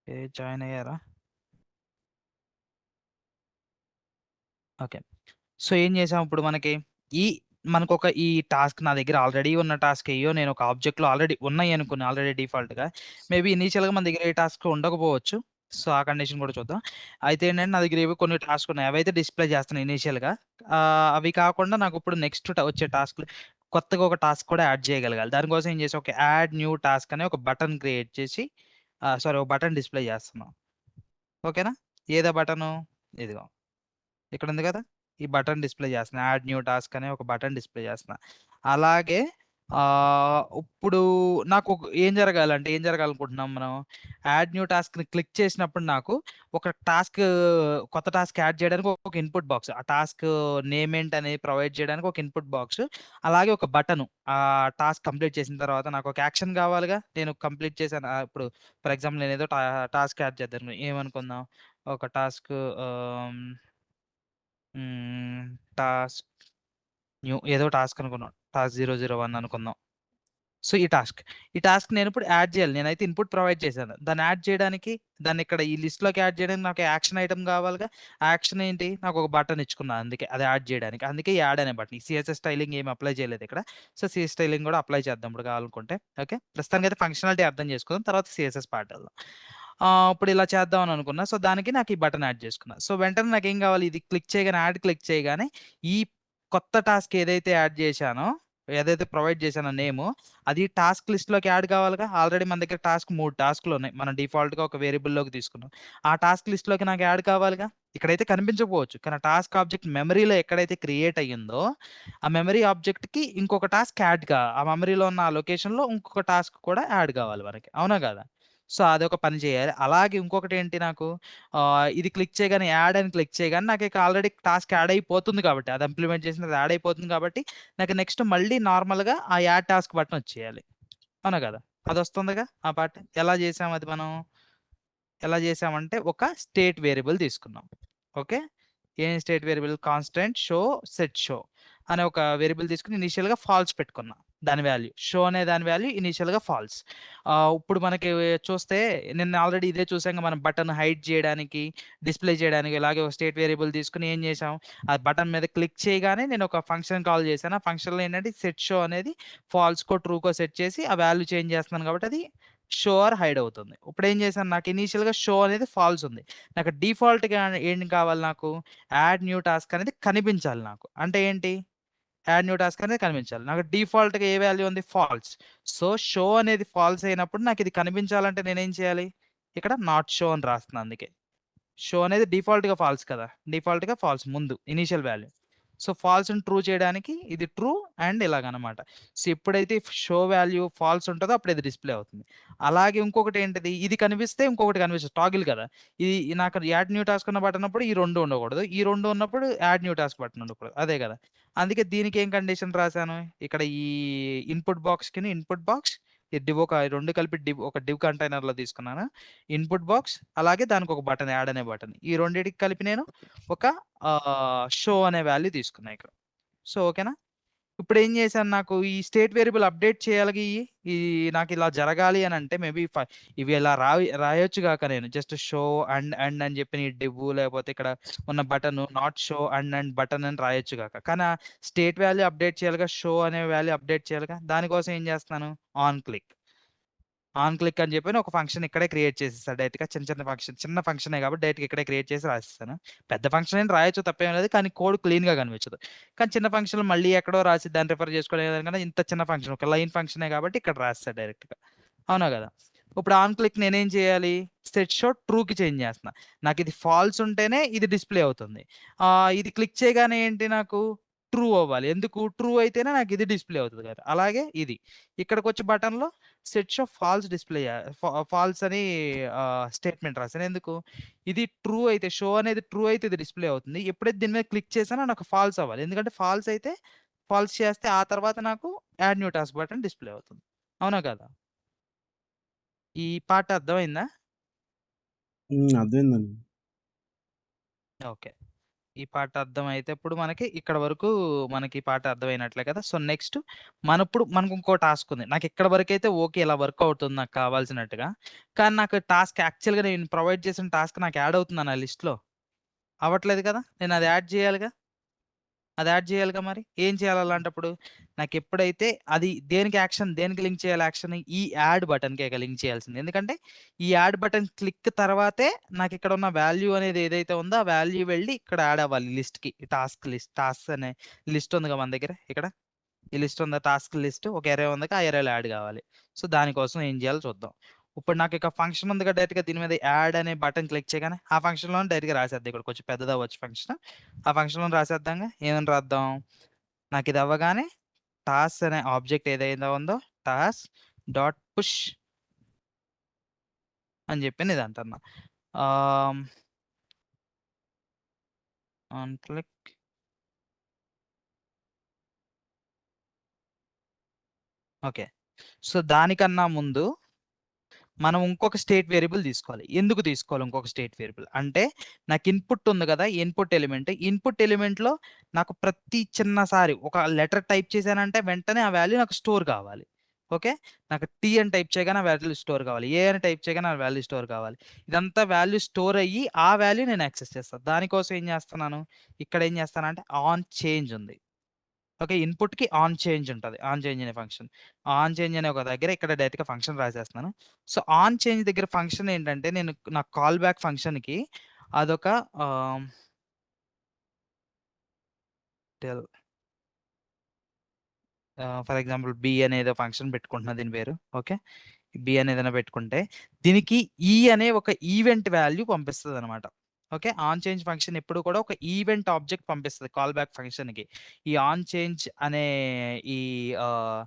Okay. Join అయ్యారా? Okay. So, ఏం చేసాం ఇప్పుడు ఈ ఈ టాస్క్ నా దగ్గర ఆల్రెడీ ఉన్న టాస్క్ అయ్యో! నేను ఒక ఆబ్జెక్ట్‌లో ఆల్రెడీ ఉన్నాయనుకోని ఆల్రెడీ డిఫాల్ట్‌గా. మేబీ ఇనీషియల్‌గా మన దగ్గర ఏ టాస్క్ ఉండకపోవచ్చు. సో, ఆ కండిషన్ కూడా చూద్దాం. అయితే ఏంటంటే నా దగ్గర ఏవో కొన్ని టాస్క్ ఉన్నాయి. అవైతే డిస్‌ప్లే చేస్తున్నాను ఇనీషియల్‌గా. అవి కాకుండా నాకిప్పుడు నెక్స్ట్ వచ్చే టాస్క్‌లు కొత్తగా ఒక టాస్క్ కూడా యాడ్ చేయగలగాలి. దానికోసం ఏం చేసా ఒక యాడ్ న్యూ టాస్క్ అనే ఒక బటన్ క్రియేట్ చేసి సారీ ఒక బటన్ డిస్‌ప్లే చేస్తున్నాం. ఓకేనా? ఏదా బటను? ఇదిగో. ఇక్కడుంది గదా! ఈ బటన్ డిస్‌ప్లే చేస్తున్నా. యాడ్ న్యూ టాస్క్ అనే ఒక బటన్ డిస్‌ప్లే చేస్తున్నా. అలాగే ఇప్పుడు ఏం జరగాలనుకుంటున్నాం మనం? యాడ్ న్యూ టాస్క్‌ని క్లిక్ చేసినప్పుడు నాకు ఒక కొత్త టాస్క్ యాడ్ చేయడానికి ఒక ఇన్‌పుట్ బాక్స్. ఆ టాస్క్ నేమ్ ఏంటనేది ప్రొవైడ్ చేయడానికి ఒక ఇన్‌పుట్ బాక్స్. అలాగే ఒక బటను. టాస్క్ కంప్లీట్ చేసిన తర్వాత నాకు ఒక యాక్షన్ కావాలిగా. నేను కంప్లీట్ చేశాను. ఇప్పుడు ఫర్ ఎగ్జాంపుల్ నేనేదో టాస్క్ యాడ్ చేద్దాం. ఏమనుకుందాం? ఒక టాస్క్ ఆహ్ హ్మ్. టాస్క్ ఏదో టాస్క్ అనుకున్నాం. టాస్క్ 001 అనుకుందాం. సో, ఈ టాస్క్ నేనిప్పుడు యాడ్ చేయాలి. నేనైతే ఇన్‌పుట్ ప్రొవైడ్ చేశాను. దాన్ని యాడ్ చేయడానికి దాన్నిక్కడ ఈ లిస్ట్‌లోకి యాడ్ చేయడానికి నాకు యాక్షన్ ఐటెమ్ కావాలిగా. ఆ యాక్షన్ ఏంటి? నాకొక బటన్ ఇచ్చుకున్నా అందుకే. అది యాడ్ చేయడానికి. అందుకే యాడ్ అనే బటన్. ఈ సీఎస్ఎస్ స్టైలింగ్ ఏమి అప్లై చేయలేదిక్కడ. సో, సీఎస్ స్టైలింగ్ కూడా అప్లై చేద్దాం ఇప్పుడు కావాలనుకుంటే. ఓకే. ప్రస్తుతానికైతే ఫంక్షనాలిటీ అర్థం చేసుకుందాం. తర్వాత సీఎస్ఎస్ పార్ట్ వెళ్దాం. ఇప్పుడు ఇలా చేద్దాం అని అనుకున్నా. సో, దానికి నాకు ఈ బటన్ యాడ్ చేసుకున్నా. సో, వెంటనే నాకేం కావాలి? ఇది క్లిక్ చేయగానే యాడ్ క్లిక్ చేయగానే ఈ కొత్త టాస్క్ ఏదైతే ప్రొవైడ్ చేశానో నేము అది టాస్క్ లిస్ట్‌లోకి యాడ్ కావాలిగా. ఆల్రెడీ మన దగ్గర 3 టాస్క్‌లున్నాయి. మనం డిఫాల్ట్‌గా ఒక వేరియబుల్‌లోకి తీసుకున్నాం. ఆ టాస్క్ లిస్ట్‌లోకి నాకు యాడ్ కావాలిగా. ఇక్కడైతే కనిపించకపోవచ్చు. కానీ ఆ టాస్క్ ఆబ్జెక్ట్ మెమరీలో ఎక్కడైతే క్రియేట్ అయ్యిందో, ఆ మెమరీ ఆబ్జెక్ట్‌కి ఇంకొక టాస్క్ ఆ మెమరీలో ఉన్న ఆ లొకేషన్‌లో ఇంకొక టాస్క్ కూడా యాడ్ కావాలి మనకి. అవునా కాదా? సో, అదొక పని చేయాలి. అలాగే ఇంకొకటేంటి నాకు ఇది క్లిక్ చేయగానే యాడ్ అని క్లిక్ చేయగానే నాకిక ఆల్రెడీ టాస్క్ యాడ్ అయిపోతుంది కాబట్టి, అది ఇంప్లిమెంట్ చేసినది యాడ్ అయిపోతుంది కాబట్టి, నాకు నెక్స్ట్ మళ్ళీ నార్మల్‌గా ఆ యాడ్ టాస్క్ బటన్ వచ్చేయాలి. అవునా కదా! అదొస్తుందిగా ఆ పార్ట్. ఎలా చేసామంటే ఒక స్టేట్ వేరియబుల్ తీసుకున్నాం. ఓకే. ఏం state variable constant set show అనే ఒక వేరియబుల్ తీసుకొని ఇనీషియల్‌గా ఫాల్స్ పెట్టుకున్నా. దాని వాల్యూ. షో అనే దాని వాల్యూ ఇనీషియల్‌గా ఫాల్స్. ఇప్పుడు మనకి చూస్తే నిన్న ఆల్రెడీ ఇదే చూసాంగా మనం బటన్ హైడ్ చేయడానికి, డిస్‌ప్లే చేయడానికి ఇలాగే ఒక స్టేట్ వేరియబుల్ తీసుకొని ఏం చేసాం, ఆ బటన్ మీద క్లిక్ చేయగానే నేను ఒక ఫంక్షన్ కాల్ చేశాను. ఆ ఫంక్షన్‌లో ఏంటంటే సెట్ షో అనేది ఫాల్స్‌కో, ట్రూకో సెట్ చేసి ఆ వాల్యూ చేంజ్ చేస్తున్నాను కాబట్టి అది షో ఆర్ హైడ్ అవుతుంది. ఇప్పుడేం చేశాను నాకు ఇనీషియల్‌గా షో అనేది ఫాల్స్ ఉంది. నాకు డిఫాల్ట్‌గా ఏం కావాలి నాకు యాడ్ న్యూ టాస్క్ అనేది కనిపించాలి నాకు. అంటే ఏంటి? యాడ్ న్యూ టాస్క్ అనేది కనిపించాలి. నాకు డిఫాల్ట్‌గా ఏ వాల్యూ ఉంది? ఫాల్స్. సో, షో అనేది ఫాల్స్ అయినప్పుడు నాకిది కనిపించాలంటే నేనేం చేయాలి? ఇక్కడ నాట్ షో అని రాస్తున్నా అందుకే. షో అనేది డిఫాల్ట్‌గా ఫాల్స్ కదా! డిఫాల్ట్‌గా ఫాల్స్ ముందు ఇనీషియల్ వాల్యూ. సో, ఫాల్స్‌ని ట్రూ చేయడానికి ఇది ట్రూ అండ్ ఇలాగనమాట. సో, ఎప్పుడైతే షో వాల్యూ ఫాల్స్ ఉంటదో అప్పుడు ఇది డిస్‌ప్లే అవుతుంది. అలాగే ఇంకొకటేంటిది ఇది కనిపిస్తే ఇంకొకటి కనిపించదు. టాగిల్ కదా! నాకు యాడ్ న్యూ టాస్క్ అన్న బటన్ ఉన్నప్పుడు ఈ 2 ఉండకూడదు. ఈ 2 ఉన్నప్పుడు యాడ్ న్యూ టాస్క్ బటన్ ఉండకూడదు. అదే కదా! అందుకే దీనికేం కండిషన్ రాసాను. ఇక్కడ ఈ ఇన్‌పుట్ బాక్స్ ఈ డివ్ ఒక 2 కలిపి ఒక డివ్ కంటైనర్‌లో తీసుకున్నాను. ఇన్‌పుట్ బాక్స్ అలాగే దానికొక బటన్ యాడ్ అనే బటన్. ఈ రెండిటికి కలిపి నేను ఒక షో అనే వాల్యూ తీసుకున్నా ఇక్కడ. సో, ఓకేనా? ఇప్పుడేం చేశాను నాకు ఈ స్టేట్ వేరియబుల్ అప్‌డేట్ చేయాలిగా ఈ నాకిలా జరగాలి అనంటే మేబీ ఇవి ఇలా రాయొచ్చు గాక నేను జస్ట్ షో అండ్ అని చెప్పి నీ డివ్ లేకపోతే ఇక్కడ ఉన్న button not show and button అని రాయొచ్చు గాక. కానీ ఆ స్టేట్ వాల్యూ అప్‌డేట్ చేయాలిగా. షో అనే వాల్యూ అప్‌డేట్ చేయాలిగా. దానికోసం ఏం చేస్తున్నాను ఆన్ క్లిక్. ఆన్ క్లిక్ అని చెప్పని ఒక ఫంక్షన్ ఇక్కడే క్రియేట్ చేసేసా డైరెక్ట్‌గా చిన్న ఫంక్షనే కాబట్టి డైరెక్ట్‌గా ఇక్కడే క్రియేట్ చేసి రాసేసాను. పెద్ద ఫంక్షన్ అయినా రాయొచ్చు తప్పేం లేదు. కానీ కోడ్ క్లీన్‌గా కనిపించదు. కానీ చిన్న ఫంక్షన్‌లు మళ్ళీ ఎక్కడో రాసి దాన్ని రిఫర్ చేసుకునే దానికన్నా ఇంత చిన్న ఫంక్షన్ ఒక లైన్ ఫంక్షనే కాబట్టి ఇక్కడ రాసేసా డైరెక్ట్‌గా. అవునా గదా! ఇప్పుడు ఆన్ క్లిక్ నేనేం చేయాలి? సెట్ షో ట్రూకి చేంజ్ చేస్తున్నా. నాకిది ఫాల్స్ ఉంటేనే ఇది డిస్‌ప్లే అవుతుంది. ఇది క్లిక్ చేయగానే ఏంటి నాకు ట్రూ అవ్వాలి. ఎందుకు? ట్రూ అయితేనే నాకిది డిస్‌ప్లే అవుతది కదా! అలాగే ఇది. ఇక్కడికొచ్చి బటన్‌లో set show false display false అని స్టేట్‌మెంట్ రాసాను. ఎందుకు? ఇది ట్రూ అయితే షో అనేది ట్రూ అయితే ఇది డిస్‌ప్లే అవుతుంది. ఎప్పుడైతే దీని మీద క్లిక్ చేశానో నాకు ఫాల్స్ అవ్వాలి. ఎందుకంటే ఫాల్స్ చేస్తే ఆ తర్వాత నాకు add new task button display అవుతుంది. అవునా కాదా? ఈ పార్ట్ అర్థమైందా? అర్థమైందండి. ఓకే. ఈ పార్ట్ అర్థమైతే ఇప్పుడు మనకి ఇక్కడ వరకు మనకి ఈ పార్ట్ అర్థమైనట్లే కదా! సో, నెక్స్ట్ మనకు ఇంకో టాస్క్ ఉంది. నాకు ఇక్కడ వరకైతే ఓకే. ఇలా వర్క్ అవుతుంది నాకు కావాల్సినట్టుగా. కానీ నాకు టాస్క్ యాక్చువల్‌గా నేను ప్రొవైడ్ చేసిన టాస్క్ నాకు యాడ్ అవుతుందా నా లిస్ట్‌లో? అవ్వట్లేదు కదా! నేను అది యాడ్ చేయాలిగా. అది యాడ్ చేయాలిగా మరి. ఏం చేయాలి అలాంటప్పుడు? నాకెప్పుడైతే అది దేనికి లింక్ చేయాలి యాక్షన్? ఈ యాడ్ బటన్‌కే ఇక లింక్ చేయాల్సింది. ఎందుకంటే ఈ యాడ్ బటన్ క్లిక్ తర్వాతే నాకిక్కడ ఉన్న వాల్యూ అనేది ఏదైతే ఉందో ఆ వాల్యూ వెళ్లి ఇక్కడ యాడ్ అవ్వాలి లిస్ట్‌కి. టాస్క్స్ అనే లిస్ట్ ఉందిగా మన దగ్గర ఇక్కడ. ఈ లిస్ట్ ఉందా టాస్క్ లిస్ట్ ఒక అర్రే ఉందిగా ఆ అర్రేలో యాడ్ కావాలి. సో, దానికోసం ఏం చేయాలో చూద్దాం. ఇప్పుడు నాకిక ఫంక్షన్ ఉందిగా డైరెక్ట్‌గా దీని మీద యాడ్ అనే బటన్ క్లిక్ చేయగానే ఆ ఫంక్షన్‌లోనే డైరెక్ట్‌గా రాసేద్దాం. ఇక్కడ కొంచెం పెద్దదవ్వచ్చు ఫంక్షన్. ఆ ఫంక్షన్‌లోనే రాసేద్దాంగా. ఏమని రాద్దాం? నాకిది అవ్వగానే టాస్క్ అనే ఆబ్జెక్ట్ ఏదైతే ఉందో టాస్క్ డాట్ పుష్ అని చెప్పి నేనంటున్నా. ఆహ్, ఆన్ క్లిక్ ఓకే. సో, దానికన్నా ముందు మనం ఇంకొక స్టేట్ వేరియబుల్ తీసుకోవాలి. ఎందుకు తీసుకోవాలి ఇంకొక స్టేట్ వేరియబుల్? అంటే నాకు ఇన్‌పుట్ ఉంది గదా! ఇన్‌పుట్ ఎలిమెంట్‌లో నాకు ప్రతి చిన్నసారి ఒక లెటర్ టైప్ చేశానంటే వెంటనే ఆ వాల్యూ నాకు స్టోర్ కావాలి. ఓకే. నాకు టీ అని టైప్ చేయగానే ఆ వాల్యూ స్టోర్ కావాలి. ఏ అని టైప్ చేయగానే ఆ వాల్యూ స్టోర్ కావాలి. ఇదంతా వాల్యూ స్టోర్ అయ్యి ఆ వాల్యూ నేను యాక్సెస్ చేస్తాను. దానికోసం ఏం చేస్తున్నాను? ఇక్కడ ఏం చేస్తానంటే ఆన్ చేంజ్ ఉంది. ఓకే. ఇన్‌పుట్‌కి ఆన్ చేంజ్ ఉంటది. ఆన్ చేంజ్ అనే ఫంక్షన్. ఆన్ చేంజ్ అనే ఒక దగ్గర ఇక్కడ డైరెక్ట్‌గా ఫంక్షన్ రాసేస్తున్నాను. సో, ఆన్ చేంజ్ దగ్గర ఫంక్షన్ ఏంటంటే నేను నా కాల్ బ్యాక్ ఫంక్షన్‌కి అదొక ఆహ్, టెల్ ఫర్ ఎగ్జాంపుల్ బి అనేదో ఫంక్షన్ పెట్టుకుంటున్నా దీని పేరు. ఓకే. బి అని ఏదైనా పెట్టుకుంటే, దీనికి ఈ అనే ఒక ఈవెంట్ వాల్యూ పంపిస్తదనమాట. ఓకే. ఆన్ చేంజ్ ఫంక్షన్ ఎప్పుడు కూడా ఒక ఈవెంట్ ఆబ్జెక్ట్ పంపిస్తది కాల్ బ్యాక్ ఫంక్షన్‌కి. ఈ ఆన్ చేంజ్ అనే ఈ ఆహ్,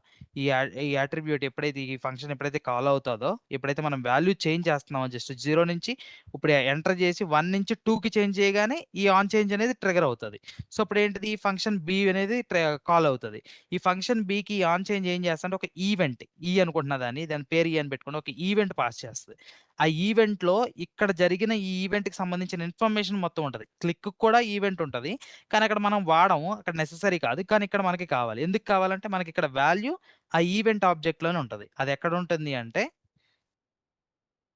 ఈ అట్రిబ్యూట్ ఎప్పుడైతే ఈ ఫంక్షన్ ఎప్పుడైతే కాల్ అవుతాదో, ఎప్పుడైతే మనం వాల్యూ చేంజ్ చేస్తున్నామో జస్ట్ 0 నుంచి ఇప్పుడు ఎంటర్ చేసి 1 నుంచి 2కి చేంజ్ చేయగానే ఈ ఆన్ చేంజ్ అనేది ట్రిగ్గర్ అవుతది. సో, ఇప్పుడేంటిది ఈ ఫంక్షన్ బి అనేది కాల్ అవుతది. ఈ ఫంక్షన్ బికి ఆన్ చేంజ్ ఏం చేస్తదంటే ఒక ఈవెంట్ అనుకుంటున్నా దాని పేరు అని పెట్టుకొని ఒక ఈవెంట్ పాస్ చేస్తది. ఆ ఈవెంట్‌లో ఇక్కడ జరిగిన ఈ ఈవెంట్‌కి సంబంధించిన ఇన్ఫర్మేషన్ మొత్తం ఉంటది. క్లిక్‌కి కూడా ఈవెంట్ ఉంటది. కానీ అక్కడ మనం వాడము. అక్కడ నెసెసరీ కాదు. కానీ ఇక్కడ మనకి కావాలి. ఎందుకు కావాలంటే మనకిక్కడ వాల్యూ ఆ ఈవెంట్ ఆబ్జెక్ట్‌లోనే ఉంటది. అది ఎక్కడుంటుంది అంటే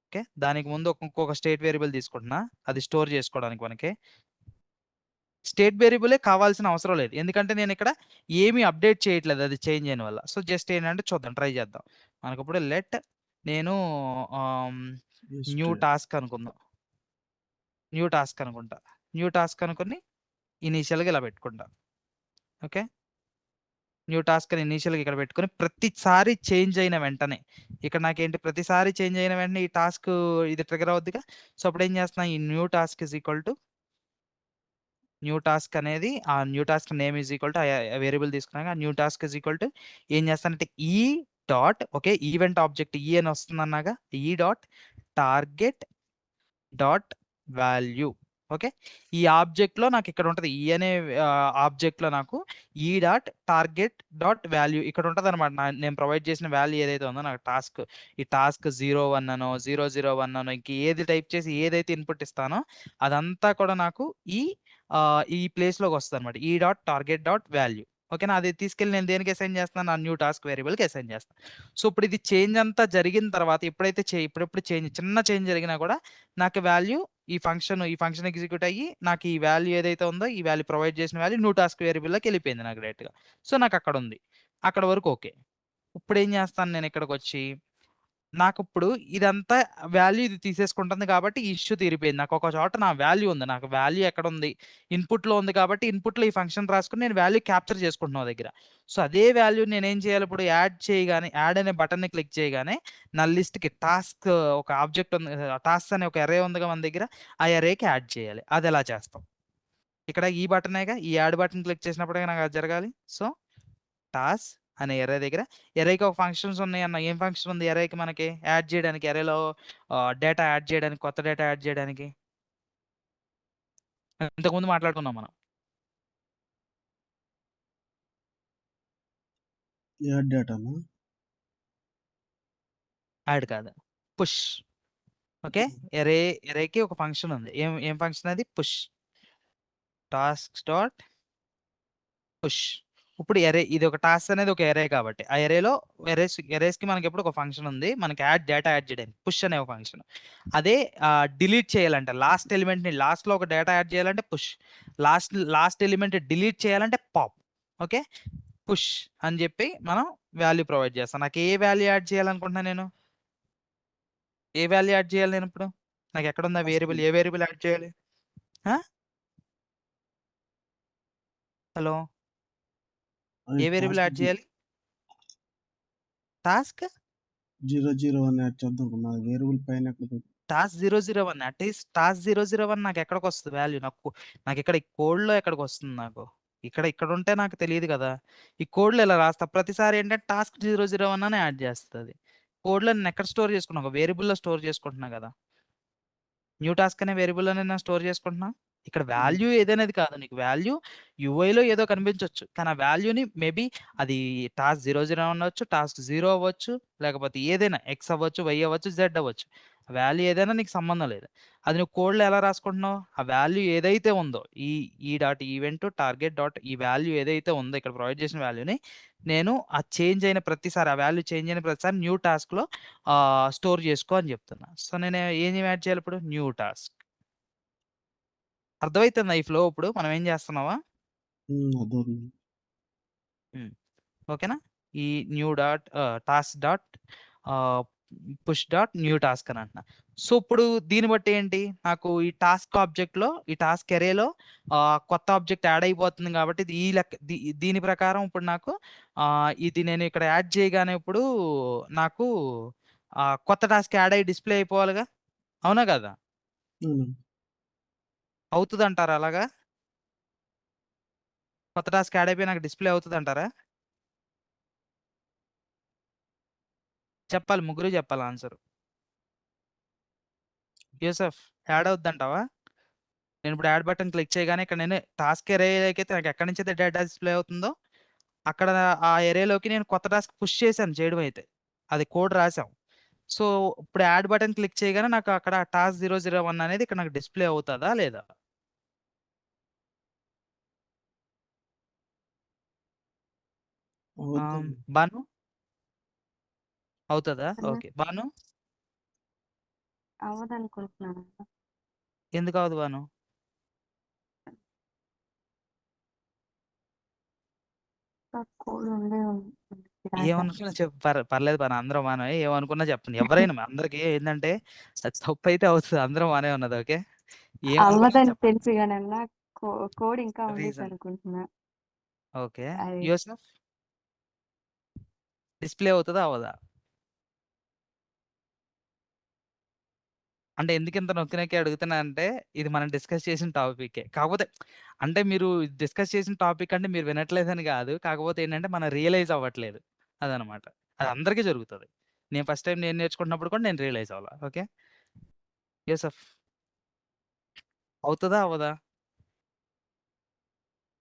ఓకే. దానికి ముందు ఇంకొక స్టేట్ వేరియబుల్ తీసుకుంటున్నా. అది స్టోర్ చేసుకోవడానికి మనకి. స్టేట్ వేరియబులే కావాల్సిన అవసరం లేదు. ఎందుకంటే నేనిక్కడ ఏమి అప్‌డేట్ చేయట్లేదు అది చేంజ్ అయిన వల్ల. సో, జస్ట్ ఏంటంటే చూద్దాం ట్రై చేద్దాం. మనకిప్పుడు నేను ఆహ్, న్యూ స్టేట్. టాస్క్ అనుకుందాం. న్యూ టాస్క్ అనుకుంటా. న్యూ టాస్క్ అనుకోని ఇనీషియల్‌గా ఇలా పెట్టుకుంటా. ఓకే. న్యూ టాస్క్ అని ఇనీషియల్‌గా ఇక్కడ పెట్టుకొని ప్రతిసారి చేంజ్ అయిన వెంటనే ఇక్కడ నాకేంటి ప్రతిసారి చేంజ్ అయిన వెంటనే ఈ టాస్క్ ఇది ట్రిగ్గర్ అవుద్దిగా. సో, అప్పుడేం చేస్తున్నా ఈ new task is equal to new task అనేది ఆ new task name is equal to variable తీసుకున్నాక new task is equal to ఏం చేస్తానంటే ఈ డాట్ ఓకే. ఈవెంట్ ఆబ్జెక్ట్ ఈ అని వస్తుందన్నాగా. ఈ dot target dot value okay. ఈ ఆబ్జెక్ట్‌లో నాకిక్కడ ఉంటది. ఈ అనే ఆబ్జెక్ట్‌లో నాకు ఈ డాట్ టార్గెట్ డాట్ వాల్యూ ఇక్కడ ఉంటదనమాట. నేను ప్రొవైడ్ చేసిన వాల్యూ ఏదైతే ఉందో నాకు ఈ టాస్క్ 01 అనో, 001 అనో ఇంక ఏది టైప్ చేసి ఏదైతే ఇన్‌పుట్ ఇస్తానో అదంతా కూడా నాకు ఈ ప్లేస్‌లోకొస్తదనమాట. ఈ డాట్ టార్గెట్ డాట్ వాల్యూ ఓకేనా. అది తీసుకెళ్ళి నేను దేనికి అసైన్ చేస్తున్నాను? నా న్యూ టాస్క్ వేరియబుల్‌కి అసైన్ చేస్తాను. సో, ఇప్పుడు ఇది చేంజ్ అంతా జరిగిన తర్వాత ఇప్పుడెప్పుడు చిన్న చేంజ్ జరిగినా కూడా నాకు వాల్యూ ఈ ఫంక్షన్ ఎగ్జిక్యూట్ అయ్యి, నాకు ఈ వాల్యూ ఏదైతే ఉందో, ఈ వాల్యూ ప్రొవైడ్ చేసిన వాల్యూ న్యూ టాస్క్ వేరియబుల్‌లోకెళ్ళిపోయింది నాకు డైరెక్ట్‌గా. సో, నాకక్కడుంది. అక్కడ వరకు ఓకే. ఇప్పుడేం చేస్తాను నేనిక్కడికొచ్చి నాకిప్పుడు ఇదంతా వాల్యూ ఇది తీసేసుకుంటుంది కాబట్టి ఈ ఇష్యూ తీరిపోయింది. నాకొక చోట నా వాల్యూ ఉంది. నాకు వాల్యూ ఎక్కడుంది? ఇన్‌పుట్‌లో ఉంది కాబట్టి ఇన్‌పుట్‌లో ఈ ఫంక్షన్ రాసుకొని నేను వాల్యూ క్యాప్చర్ చేసుకుంటున్నా ఓ దగ్గర. సో, అదే వాల్యూ నేనేం చేయాలి ఇప్పుడు యాడ్ అనే బటన్‌ని క్లిక్ చేయగానే నా లిస్ట్‌కి ఒక ఆబ్జెక్ట్ ఉంది టాస్క్స్ అనే ఒక అర్రే ఉందిగా మన దగ్గర. ఆ అర్రేకి యాడ్ చేయాలి. అదెలా చేస్తాం? ఇక్కడ ఈ బటనేగా ఈ యాడ్ బటన్ క్లిక్ చేసినప్పుడేగా నాకు అది జరగాలి. సో టాస్క్ అనే అర్రే దగ్గర అర్రేకి ఒక ఫంక్షన్స్ ఉన్నాయన్న. ఏం ఫంక్షన్ ఉంది అర్రేకి మనకి యాడ్ చేయడానికి అర్రేలో డేటా యాడ్ చేయడానికి, కొత్త డేటా యాడ్ చేయడానికి. ఇంతకుముందు మాట్లాడుకున్నాం మనం. యాడ్ డేటానా? యాడ్ కాదు. పుష్. ఓకే. అర్రేకి ఒక ఫంక్షన్ ఉంది. ఏం ఏం ఫంక్షన్ అది? పుష్. Task dot push. ఇప్పుడు ఎరే ఇది ఒక టాస్క్ అనేది ఒక ఎరే కాబట్టి ఆ ఎరేలో ఎరేస్ కి మనకి ఎప్పుడు ఒక ఫంక్షన్ ఉంది, మనకి డేటా యాడ్ చేయడానికి పుష్ అనే ఒక ఫంక్షన్. అదే డిలీట్ చేయాలంటే లాస్ట్ ఎలిమెంట్ ని లాస్ట్ లో ఒక డేటా యాడ్ చేయాలంటే పుష్, లాస్ట్ ఎలిమెంట్ డిలీట్ చేయాలంటే పాప్. ఓకే, పుష్ అని చెప్పి మనం వాల్యూ ప్రొవైడ్ చేస్తాం. నాకు ఏ వాల్యూ యాడ్ చేయాలనుకుంటున్నా నేను, ఏ వాల్యూ యాడ్ చేయాలి నేను ఇప్పుడు, నాకు ఎక్కడ ఉందా వేరియబుల్, ఏ వేరియబుల్ యాడ్ చేయాలి? హలో, ఏ వేరియబుల్ యాడ్ చేయాలి? టాస్క్ 001 యాడ్ చేద్దాం అనుకున్నా, వేరియబుల్ పైన ఎక్కడ టాస్క్ 001 అట్లీస్ట్ టాస్క్ 001 నాకు ఎక్కడికి వస్తుంది వాల్యూ, నాకు ఇక్కడ ఈ కోడ్లో ఎక్కడికి వస్తుంది నాకు, ఇక్కడ ఉంటే నాకు తెలియదు కదా. ఈ కోడ్లో ఇలా రాస్తా ప్రతిసారి ఏంటంటే టాస్క్ 001 అని యాడ్ చేస్తుంది. కోడ్లో నేను ఎక్కడ స్టోర్ చేసుకున్నా, ఒక వేరియబుల్లో స్టోర్ చేసుకుంటున్నా కదా, న్యూ టాస్క్ అనే వేరియబుల్ అని నేను స్టోర్ చేసుకుంటున్నా. ఇక్కడ వాల్యూ ఏదనేది కాదు, నీకు వాల్యూ యూఐలో ఏదో కనిపించవచ్చు, కానీ ఆ వాల్యూని మేబీ అది టాస్క్ 00 అవ్వచ్చు, టాస్క్ 0 అవ్వచ్చు, లేకపోతే ఏదైనా ఎక్స్ అవ్వచ్చు, వై అవ్వచ్చు, జెడ్ అవ్వచ్చు. వాల్యూ ఏదైనా నీకు సంబంధం లేదు. అది నువ్వు కోడ్లో ఎలా రాసుకుంటున్నావు, ఆ వాల్యూ ఏదైతే ఉందో ఈ డాట్ ఈవెంట్ టార్గెట్ డాట్ ఈ వాల్యూ ఏదైతే ఉందో ఇక్కడ ప్రొవైడ్ చేసిన వాల్యూని నేను ఆ చేంజ్ అయిన ప్రతిసారి, ఆ వాల్యూ చేంజ్ అయిన ప్రతిసారి న్యూ టాస్క్లో స్టోర్ చేసుకో అని చెప్తున్నా. సో నేను ఏం యాడ్ చేయాలి ఇప్పుడు, న్యూ టాస్క్. అర్థమవుతుందా ఈ ఫ్లో ఇప్పుడు మనం ఏం చేస్తున్నావా? అర్థం. ఓకేనా, ఈ new dot task dot push dot new task అని అంటున్నా. సో ఇప్పుడు దీన్ని బట్టి ఏంటి, నాకు ఈ టాస్క్ ఆబ్జెక్ట్ లో ఈ టాస్క్ ఎరేలో కొత్త ఆబ్జెక్ట్ యాడ్ అయిపోతుంది కాబట్టి ఈ లెక్క దీని ప్రకారం ఇప్పుడు నాకు ఇది నేను ఇక్కడ యాడ్ చేయగానే ఇప్పుడు నాకు కొత్త టాస్క్ యాడ్ అయ్యి డిస్ప్లే అయిపోవాలిగా, అవునా కదా? అవుతుంది అంటారా అలాగా? కొత్త టాస్క్ యాడ్ అయిపోయి నాకు డిస్ప్లే అవుతుంది అంటారా? చెప్పాలి, ముగ్గురు చెప్పాలి ఆన్సర్. యూసఫ్, యాడ్ అవుద్ది అంటావా? నేను ఇప్పుడు యాడ్ బటన్ క్లిక్ చేయగానే ఇక్కడ నేను టాస్క్ ఎరేలోకి అయితే నాకు ఎక్కడి నుంచి అయితే డేటా డిస్ప్లే అవుతుందో అక్కడ ఆ ఎరేలోకి నేను కొత్త టాస్క్ పుష్ చేశాను చేయడం అయితే, అది కోడ్ రాసాం. సో ఇప్పుడు యాడ్ బటన్ క్లిక్ చేయగానే నాకు అక్కడ టాస్క్ 001 అనేది ఇక్కడ నాకు డిస్ప్లే అవుతుందా లేదా? బాను అవుతుందా? ఓకే బాను, అవ్వదనుకుంటున్నాను. ఎందుకు అవదు బాను? కోడ్ ఉండే ఉంటుంది. ఏమనుకున్నా చెప్పు, పర్లేదు బాను, అందరం మానే, ఏమనుకున్నా చెప్పండి, ఎవరైనా అందరికి ఏంటంటే తప్పు అయితే అవుతుంది, అందరం మానే ఉన్నది. ఓకే, ఏమనుకున్నా అవ్వదని చెప్పండి తెలుసు కానీ కోడ్ ఇంకా ఉండేది రీజన్. అనుకుంటున్నా. ఓకే, అది యూసఫ్ డిస్ప్లే అవుతుందా అవదా? అంటే ఎందుకు ఇంత నొక్కి నొక్కి అడుగుతున్నా అంటే ఇది మనం డిస్కస్ చేసిన టాపికే, కాకపోతే అంటే మీరు డిస్కస్ చేసిన టాపిక్ అంటే మీరు వినట్లేదని కాదు, కాకపోతే ఏంటంటే మనం రియలైజ్ అవ్వట్లేదు, అదనమాట. అది అందరికీ జరుగుతుంది. నేను ఫస్ట్ టైం నేను నేర్చుకుంటున్నప్పుడు కూడా నేను రియలైజ్ అవ్వాలా. ఓకే యూసఫ్, అవుతుందా అవదా?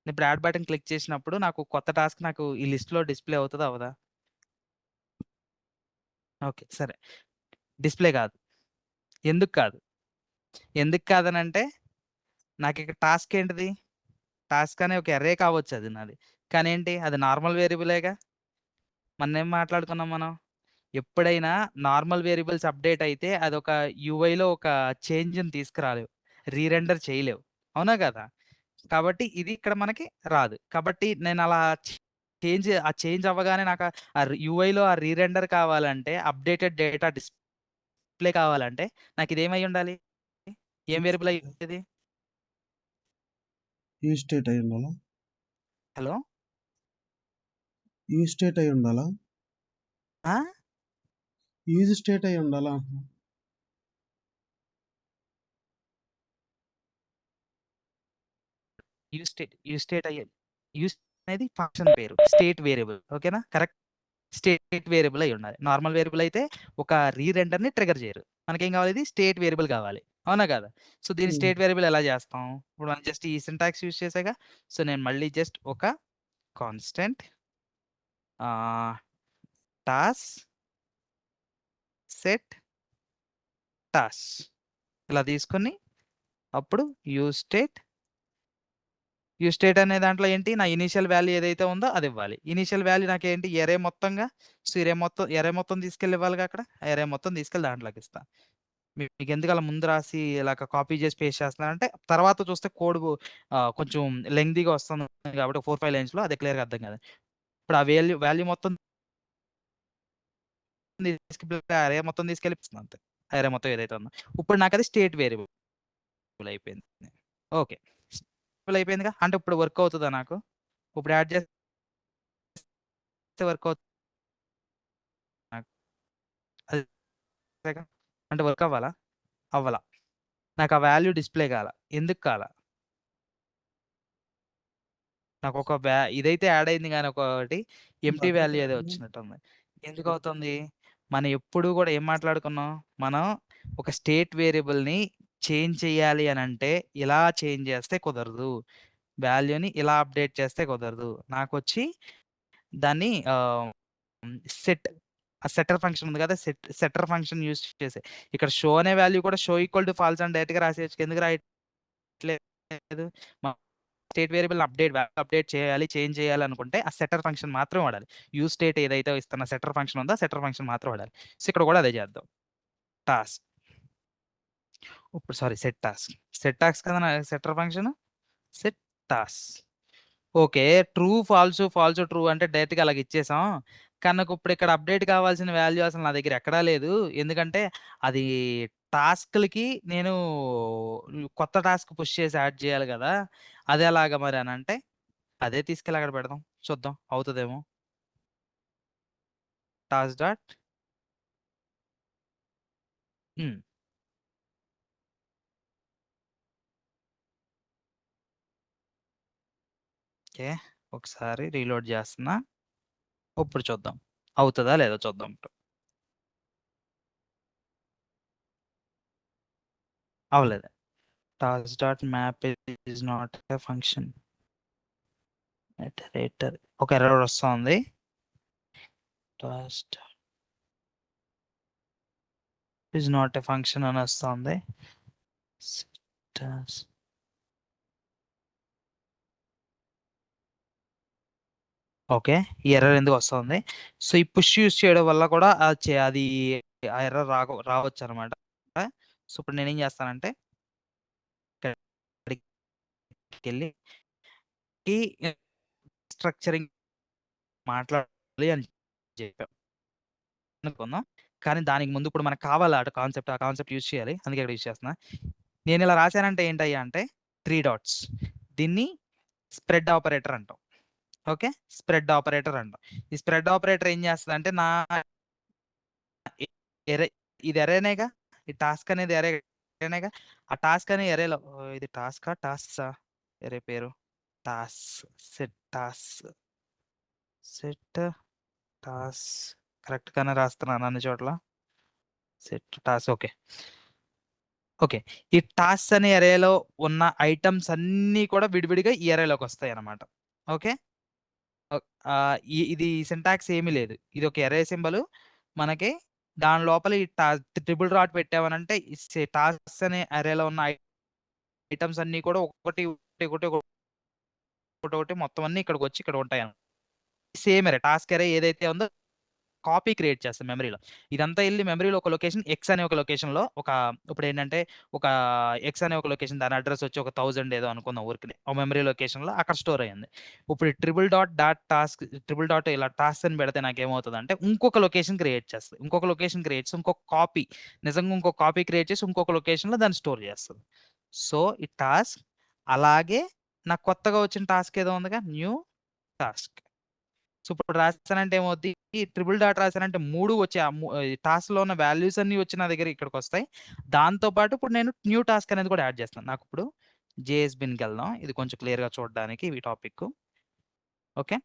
ఇప్పుడు యాడ్ బటన్ క్లిక్ చేసినప్పుడు నాకు కొత్త టాస్క్ నాకు ఈ లిస్ట్లో డిస్ప్లే అవుతుందా అవదా? ఓకే సరే, డిస్ప్లే కాదు. ఎందుకు కాదు, ఎందుకు కాదనంటే నాకు ఇక్కడ టాస్క్ ఏంటిది, టాస్క్ అనే ఒక ఎర్రే కావచ్చు అది నాది, కానీ ఏంటి అది నార్మల్ వేరియబులేగా. మొన్నేం మాట్లాడుకున్నాం మనం, ఎప్పుడైనా నార్మల్ వేరియబుల్స్ అప్డేట్ అయితే అదొక యూఐలో ఒక చేంజ్ని తీసుకురాలేవు, రీరెండర్ చేయలేవు, అవునా కదా? కాబట్టి ఇది ఇక్కడ మనకి రాదు, కాబట్టి నేను అలా చేంజ్ అవ్వగానే నాకు ఆ యూఐలో ఆ రీరెండర్ కావాలంటే, అప్డేటెడ్ డేటా డిస్ప్లే కావాలంటే నాకు ఇది ఏమై ఉండాలి, ఏం వేరియబుల్ అయి ఉంటుంది? ఈ స్టేట్ అయి ఉండాలా? హలో, ఈ స్టేట్ అయి ఉండాలా? ఈజ్ స్టేట్ అయి ఉండాలా? యూస్టేట్ అయ్యే యూస్ అనేది ఫంక్షన్ పేరు, స్టేట్ వేరియబుల్. ఓకేనా, కరెక్ట్. స్టేట్ వేరియబుల్ అయి ఉండాలి. నార్మల్ వేరియబుల్ అయితే ఒక రీరెండర్ని ట్రిగర్ చేయరు. మనకేం కావాలి, ఇది స్టేట్ వేరియబుల్ కావాలి, అవునా కదా? సో దీని స్టేట్ వేరియబుల్ ఎలా చేస్తాం, ఇప్పుడు మనం జస్ట్ ఈ సింటాక్స్ యూస్ చేసాగా. సో నేను మళ్ళీ జస్ట్ ఒక కాన్స్టెంట్ టాస్ సెట్ టాస్ ఇలా తీసుకొని అప్పుడు యూజ్ స్టేట్ యూజ్ స్టేట్ అనే దాంట్లో ఏంటి నా ఇనీషియల్ వాల్యూ ఏదైతే ఉందో అది ఇవ్వాలి. ఇనీషియల్ వాల్యూ నాకేంటి ఎరే మొత్తంగా. సో, ఎరే మొత్తం తీసుకెళ్ళి ఇవ్వాలిగా అక్కడ. ఆ ఎరే మొత్తం తీసుకెళ్ళి దాంట్లోకి ఇస్తా. మీకెందుకు అలా ముందు రాసి ఇలాగ కాపీ చేసి పేస్ట్ చేస్తున్నానంటే తర్వాత చూస్తే కోడ్ కొంచెం లెంగ్తీగా వస్తుంది కాబట్టి 4, 5 లైన్స్‌లో అది క్లియర్‌గా అర్థం కాదు. ఇప్పుడు ఆ వాల్యూ మొత్తం అరే మొత్తం తీసుకెళ్ళి ఇస్తున్నా అంతే. అరే మొత్తం ఏదైతే ఉందో. ఇప్పుడు నాకది స్టేట్ వేరియబుల్ అయిపోయింది. ఓకే. వేరియబుల్ అయిపోయిందిగా. అంటే ఇప్పుడు వర్క్ అవుతదా నాకు? ఇప్పుడు యాడ్ చేస్తే వర్క్ అవుతదా నాకు? అదేగా. అంటే వర్క్ అవ్వాలా? అవ్వలా. నాకు ఆ వాల్యూ డిస్‌ప్లే కాలా. ఎందుకు కాలా? నాకొక ఇదైతే యాడ్ అయింది గానీ ఒకటి ఎంప్టీ వాల్యూ ఏదో వచ్చినట్టుంది. ఎందుకవుతుంది? మనం ఎప్పుడు కూడా ఏం మాట్లాడుకున్నాం? మనం ఒక స్టేట్ వేరియబుల్‌ని చేంజ్ చేయాలి అనంటే ఇలా చేంజ్ చేస్తే కుదరదు. వాల్యూని ఇలా అప్డేట్ చేస్తే కుదరదు. నాకొచ్చి దాన్ని సెట్ ఆ సెట్టర్ ఫంక్షన్ ఉంది కదా! సెట్టర్ ఫంక్షన్ యూజ్ చేసి ఇక్కడ షో అనే వాల్యూ కూడా షో ఈక్వల్ టు ఫాల్స్ అని డైరెక్ట్‌గా రాసేయొచ్చు. ఎందుకు రాయట్లేదు? స్టేట్ వేరియబుల్‌ని అప్డేట్ చేయాలి, చేంజ్ చేయాలనుకుంటే ఆ సెట్టర్ ఫంక్షన్ మాత్రమే వాడాలి. యూజ్ స్టేట్ ఏదైతే ఇస్తున్న సెట్టర్ ఫంక్షన్ ఉందో, ఆ సెట్టర్ ఫంక్షన్ మాత్రం వాడాలి. సో, ఇక్కడ కూడా అదే చేద్దాం. టాస్క్. ఇప్పుడు sorry set task. Set task కదా నా setter function. Set task. Okay. True, false, true అంటే డైరెక్ట్‌గా అలాగ ఇచ్చేసాం. కానీ నాకిప్పుడు ఇక్కడ అప్డేట్ కావాల్సిన వాల్యూ అసలు నా దగ్గర ఎక్కడా లేదు. ఎందుకంటే అది టాస్క్‌లకి నేను కొత్త టాస్క్ పుష్ చేసి యాడ్ చేయాలి గదా! అదెలాగా మరి అనంటే అదే తీసుకెళ్ళి అక్కడ పెడదాం. చూద్దాం అవుతదేమో. టాస్క్ డాట్ హ్మ్. ఓకే. ఒకసారి రీలోడ్ చేస్తున్నా. ఇప్పుడు చూద్దాం. అవుతదా లేదా చూద్దాం ఇప్పుడు. అవ్వలేదు. Task dot map is not a function. Iterator ఒక ఎర్రర్ వస్తుంది. Task is not a function అని వస్తుంది. Task okay. ఈ ఎర్రర్ ఎందుకు వస్తుంది? సో, ఈ పుష్ యూజ్ చేయడం వల్ల కూడా అది ఆ ఎర్రర్ రావచ్చనమాట. సో, ఇప్పుడు నేనేం చేస్తానంటే ఇక్కడికెళ్ళి ఈ స్ట్రక్చరింగ్ మాట్లాడాలి అని చెప్పాం. అనుకుందాం. కానీ దానికి ముందు ఇప్పుడు మనకు కావాలి కాన్సెప్ట్. ఆ కాన్సెప్ట్ యూజ్ చేయాలి. అందుకే ఇక్కడ యూజ్ చేస్తున్నా. నేనిలా రాసానంటే ఏంటయ్యా అంటే 3 డాట్స్. దీన్ని స్ప్రెడ్ ఆపరేటర్ అంటాం. ఓకే. స్ప్రెడ్ ఆపరేటర్ అంటాం. ఈ స్ప్రెడ్ ఆపరేటర్ ఏం చేస్తదంటే ఎరే ఇది ఎరేనేగా. ఈ టాస్క్ అనేది ఎరేనేగా. ఆ టాస్క్ అనే ఎరేలో ఇది టాస్కా? టాస్క్సా? ఎరే పేరు. టాస్క్. సెట్ టాస్ కరెక్ట్‌గానే రాస్తున్నాను అన్ని చోట్ల. Set toss okay. ఓకే. ఈ టాస్క్స్ అనే ఎరేలో ఉన్న ఐటెమ్స్ అన్నీ కూడా విడివిడిగా ఈ ఎరేలోకొస్తాయన్నమాట. ఓకే. ఇది సింటాక్స్ ఏమీ లేదు. ఇది ఒక ఎరే సింబల్. మనకి దాని లోపల ఈ ట్రిపుల్ డాట్ పెట్టామనంటే టాస్క్స్ అనే అరేలో ఉన్న ఐటెమ్స్ అన్నీ కూడా ఒకటొకటి మొత్తం అన్నీ ఇక్కడికొచ్చి ఇక్కడ ఉంటాయన్నమాట. సేమ్ ఎరే టాస్క్ ఎరే ఏదైతే ఉందో కాపీ క్రియేట్ చేస్తాం మెమరీలో. ఇదంతా ఎళ్లి మెమరీలో ఒక లొకేషన్ ఎక్స్ అనే ఒక లొకేషన్‌లో ఇప్పుడేంటంటే ఒక ఎక్స్ అనే ఒక లొకేషన్ దాని అడ్రెస్ వచ్చి ఒక 1000 ఏదో అనుకుందాం ఊరికనే. ఒక మెమరీ లొకేషన్‌లో అక్కడ స్టోర్ అయ్యింది. ఇప్పుడు ట్రిపుల్ డాట్ ఇలా టాస్క్ అని పెడితే నాకేమవుతదంటే ఇంకొక లొకేషన్ క్రియేట్ చేస్తది. ఇంకొక లొకేషన్ క్రియేట్ చేసి ఇంకొక కాపీ నిజంగా ఇంకొక కాపీ క్రియేట్ చేసి ఇంకొక లొకేషన్‌లో దాన్ని స్టోర్ చేస్తది. సో, ఈ టాస్క్ అలాగే నాకు కొత్తగా వచ్చిన టాస్క్ ఏదో ఉందిగా న్యూ టాస్క్. సో, ఇప్పుడు రాసానంటే ఏమవుద్ది? ఈ ట్రిపుల్ డాట్ రాసానంటే 3 వచ్చాయి. ఈ టాస్క్‌లో ఉన్న వాల్యూస్ అన్నీ వచ్చి నా దగ్గర ఇక్కడికొస్తాయి. దాంతో పాటు ఇప్పుడు నేను న్యూ టాస్క్ అనేది కూడా యాడ్ చేస్తున్నాను. నాకిప్పుడు జేఎస్‌బిన్‌కెళ్దాం. ఇది కొంచెం క్లియర్‌గా చూడడానికి ఈ టాపిక్కు. ఓకే.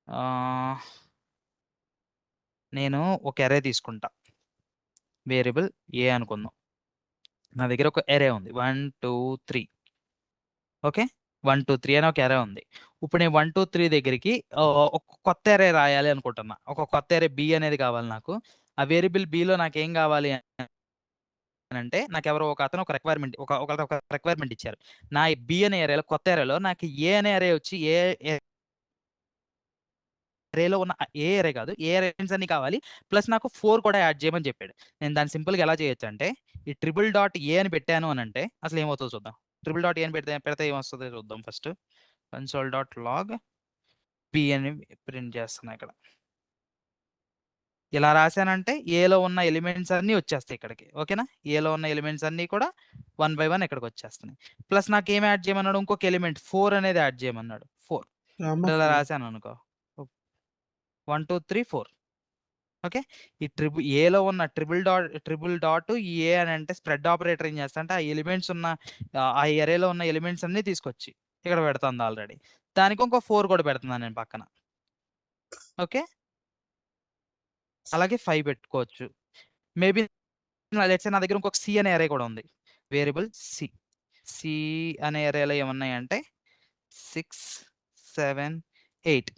ఆహ్, నేను ఒక ఎరే తీసుకుంటా. వేరియబుల్ ఏ అనుకుందాం. నా దగ్గర ఒక ఎరే ఉంది. 1, 2, 3 ఓకే. 1, 2, 3 అని ఒక ఎరే ఉంది. ఇప్పుడు నేను 1, 2, 3 దగ్గరికి ఒక కొత్త ఎరే రాయాలి అనుకుంటున్నా. ఒక కొత్త ఎరే బి అనేది కావాలి నాకు. ఆ వేరియబుల్ బిలో నాకేం కావాలి అంటే నాకెవరో ఒక అతను ఒక రిక్వైర్మెంట్ ఇచ్చారు. నా బి అనే ఏరియాలో కొత్త ఏరియాలో నాకు ఏ అనే ఏరియా వచ్చి ఏరేలో ఉన్న ఏ ఏరే కాదు. ఏ ఎలిమెంట్స్ అన్ని కావాలి. ప్లస్ నాకు 4 కూడా యాడ్ చేయమని చెప్పాడు. నేను దాన్ని సింపుల్‌గా ఎలా చేయొచ్చంటే ఈ ట్రిపుల్ డాట్ ఏ అని పెట్టాను అనంటే అసలు ఏమవుతదో చూద్దాం. ట్రిపుల్ డాట్ ఏ అని పెడితే ఏమొస్తదో చూద్దాం first. Console dot log P అని ప్రింట్ చేస్తున్నా ఇక్కడ. ఇలా రాసానంటే ఏలో ఉన్న ఎలిమెంట్స్ అన్నీ వచ్చేస్తాయి ఇక్కడికి. ఓకేనా? ఏలో ఉన్న ఎలిమెంట్స్ అన్నీ కూడా 1 బై 1 ఇక్కడికొచ్చేస్తున్నాయి. ప్లస్ నాకేం యాడ్ చేయమన్నాడు? ఇంకొక ఎలిమెంట్ 4 అనేది యాడ్ చేయమన్నాడు. 4 ఇప్పుడు ఇలా రాసాననుకో 1, 2, 3, 4 ఓకే. ఈ ఏలో ఉన్న ట్రిపుల్ డాట్ ఏ అని అంటే స్ప్రెడ్ ఆపరేటర్ ఏం చేస్తంటే ఆ ఎలిమెంట్స్ ఉన్న ఆ అరేలో ఉన్న ఎలిమెంట్స్ అన్నీ తీసుకొచ్చి ఇక్కడ పెడుతుంది ఆల్రెడీ. దానికి ఇంకో 4 కూడా పెడుతున్నాను నేను పక్కన. ఓకే. అలాగే 5 పెట్టుకోవచ్చు. మేబీ లెట్స్ సే నా దగ్గర ఇంకొక సి అనే అరే కూడా ఉంది. Variable C. సి అనే అరేలో ఏమున్నాయంటే 6, 7, 8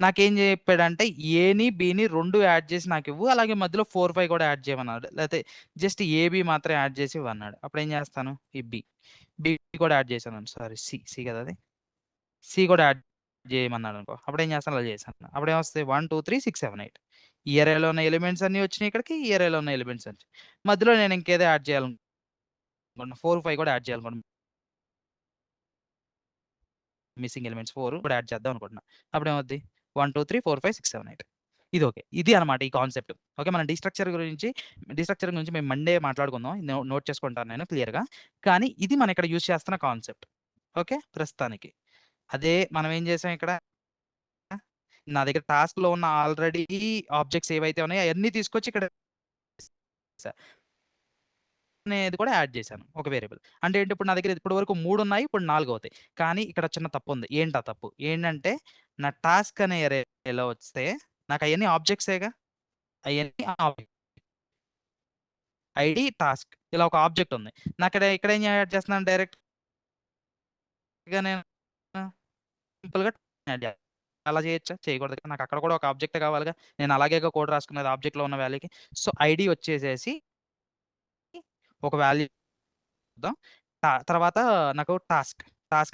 నాకేం చెప్పాడంటే ఏని, బిని 2 యాడ్ చేసి నాకివ్వు. అలాగే మధ్యలో 4, 5 కూడా యాడ్ చేయమన్నాడు. లేతే జస్ట్ ఏబి మాత్రం యాడ్ చేసి ఇవ్వన్నాడు. అప్పుడేం చేస్తాను? ఈ బి కూడా యాడ్ చేశాను. సారీ సి కదా అది. సి కూడా యాడ్ చేయమన్నాడనుకో. అప్పుడేం చేస్తాను? అలా చేశాను. అప్పుడేమొస్తాయి 1, 2, 3, 6, 7, 8 ఈ అరేలో ఉన్న ఎలిమెంట్స్ అన్నీ వచ్చినాయి ఇక్కడికి. ఈ అరేలో ఉన్న ఎలిమెంట్స్ అన్నీ. మధ్యలో నేను ఇంకేదో యాడ్ చేయాలనుకుంటున్నా. 4, 5 కూడా యాడ్ చేయాలనుకుంటున్నా. మిస్సింగ్ ఎలిమెంట్స్ 4 కూడా యాడ్ చేద్దాం అనుకుంటున్నా. అప్పుడేమవుద్ది 1, 2, 3, 4, 5, 6, 7, 8 ఇది ఓకే. ఇది అనమాట ఈ కాన్సెప్ట్. ఓకే. మనం డీస్ట్రక్చర్ గురించి మేము మండే మాట్లాడుకుందాం. నోట్ చేసుకుంటాను నేను క్లియర్‌గా. కానీ ఇది మనం ఇక్కడ యూజ్ చేస్తున్న కాన్సెప్ట్. ఓకే. ప్రస్తుతానికి. అదే మనం ఏం చేసాం ఇక్కడ నా దగ్గర టాస్క్‌లో ఉన్న ఆల్రెడీ ఆబ్జెక్ట్స్ ఏవైతే ఉన్నాయో అయన్నీ తీసుకొచ్చి ఇక్కడ సా అనేది కూడా యాడ్ చేశాను. ఒక వేరియబుల్. అంటే ఏంటి ఇప్పుడు నా దగ్గర ఇప్పటి వరకు 3 ఉన్నాయి. ఇప్పుడు 4 అవుతాయి. కానీ ఇక్కడ చిన్న తప్పుంది. ఏంటా తప్పు? ఏంటంటే నా టాస్క్ అనే అరేలో వస్తే నాకు అయన్నీ ఆబ్జెక్ట్సేగా. అయన్నీ ఐడీ, టాస్క్ ఇలా ఒక ఆబ్జెక్ట్ ఉంది. ఇక్కడ ఏం యాడ్ చేస్తున్నాను డైరెక్ట్‌గా నేను సింపుల్‌గా యాడ్ చేయాలి. అలా చేయొచ్చా? చేయకూడదు కదా! నాకు అక్కడ కూడా ఒక ఆబ్జెక్టే కావాలిగా. నేను అలాగేగా కోడ్ రాసుకున్నది ఆబ్జెక్ట్‌లో ఉన్న వాల్యూకి. సో, ఐడీ వచ్చేసేసి ఒక వాల్యూ చూద్దాం. తర్వాత నాకు టాస్క్